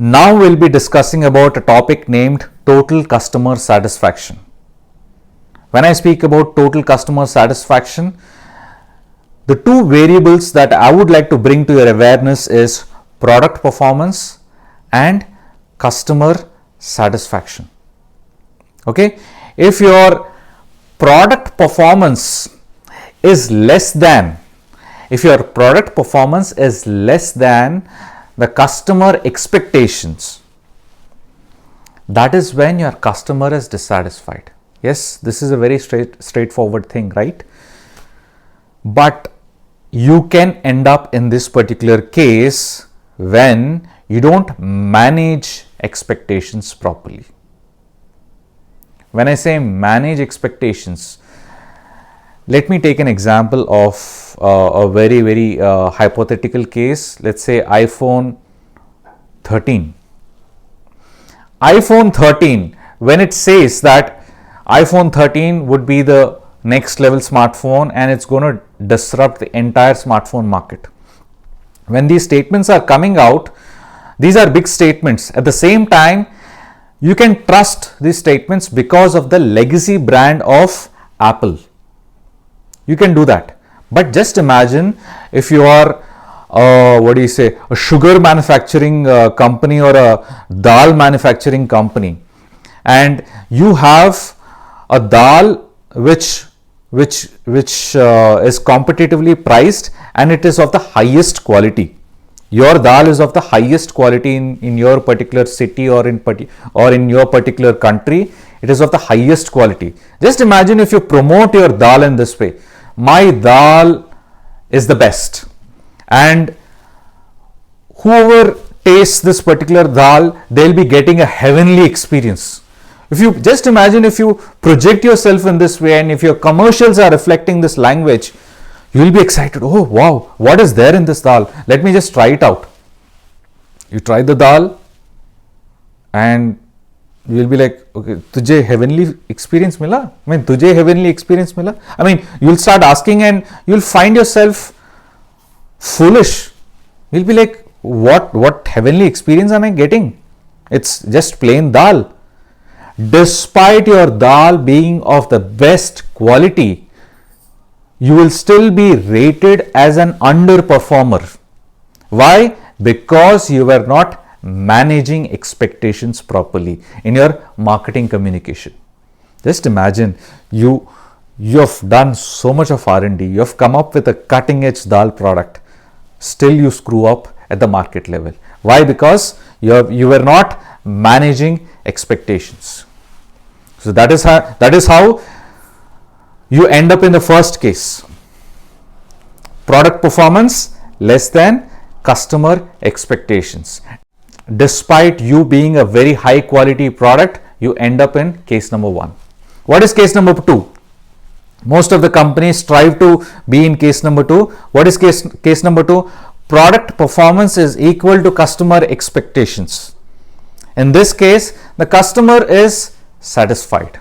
Now we'll be discussing about a topic named total customer satisfaction. When I speak about total customer satisfaction, the two variables that I would like to bring to your awareness is product performance and customer satisfaction. Okay, if your product performance is less than the customer expectations, that is when your customer is dissatisfied. Yes, this is a very straightforward thing, right? But you can end up in this particular case when you don't manage expectations properly. When I say manage expectations, let me take an example of a very hypothetical case. Let's say iPhone 13. iPhone 13, when it says that iPhone 13 would be the next level smartphone and it's going to disrupt the entire smartphone market. When these statements are coming out, these are big statements. At the same time, you can trust these statements because of the legacy brand of Apple. You can do that. But just imagine if you are a sugar manufacturing company or a dal manufacturing company, and you have a dal which is competitively priced and it is of the highest quality. Your dal is of the highest quality in your particular city or in your particular country. It is of the highest quality. Just imagine if you promote your dal in this way. My dal is the best, and whoever tastes this particular dal, they'll be getting a heavenly experience. If you just imagine, if you project yourself in this way and if your commercials are reflecting this language, you will be excited. Oh wow, what is there in this dal? Let me just try it out. You try the dal and you will be like, okay, tujhe heavenly experience mila? Tujhe heavenly experience mila? You'll start asking and you'll find yourself foolish. You'll be like, what heavenly experience am I getting? It's just plain dal. Despite your dal being of the best quality, you will still be rated as an underperformer. Why? Because you were not managing expectations properly in your marketing communication. Just imagine you have done so much of R&D, you have come up with a cutting edge dal product, still you screw up at the market level. Why? Because you were not managing expectations. So that is how you end up in the first case. Product performance less than customer expectations. Despite you being a very high quality product, you end up in case number 1. What is case number 2? Most of the companies strive to be in case number 2. What is case number 2? Product performance is equal to customer expectations. In this case, the customer is satisfied.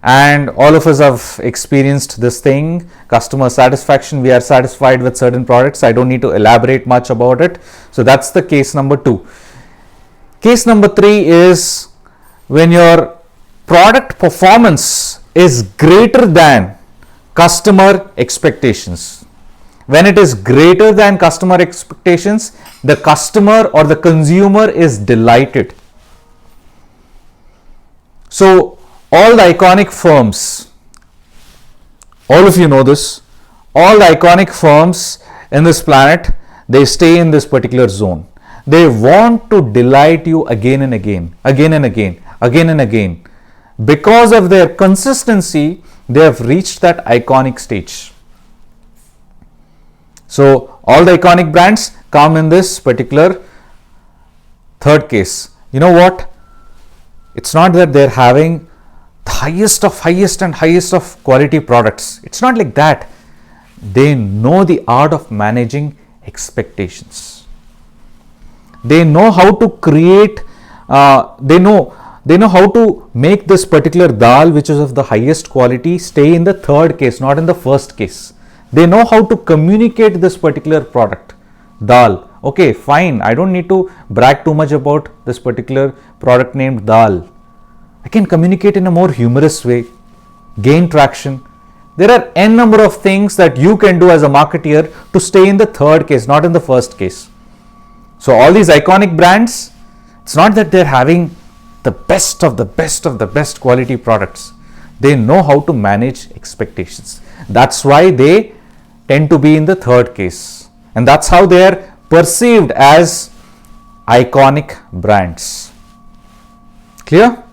And all of us have experienced this thing, customer satisfaction. We are satisfied with certain products. I don't need to elaborate much about it. So that's the case number 2. Case number 3 is when your product performance is greater than customer expectations. When it is greater than customer expectations, the customer or the consumer is delighted. So all the iconic firms, all of you know this, all the iconic firms in this planet, they stay in this particular zone. They want to delight you again and again. Because of their consistency, they have reached that iconic stage. So all the iconic brands come in this particular third case. You know what? It's not that they're having the highest of quality products. It's not like that. They know the art of managing expectations. They know how to create, they know how to make this particular dal, which is of the highest quality, stay in the third case, not in the first case. They know how to communicate this particular product, dal. Okay, fine. I don't need to brag too much about this particular product named dal. I can communicate in a more humorous way, gain traction. There are n number of things that you can do as a marketeer to stay in the third case, not in the first case. So all these iconic brands, it's not that they're having the best of the best of the best quality products. They know how to manage expectations. That's why they tend to be in the third case. And that's how they are perceived as iconic brands. Clear?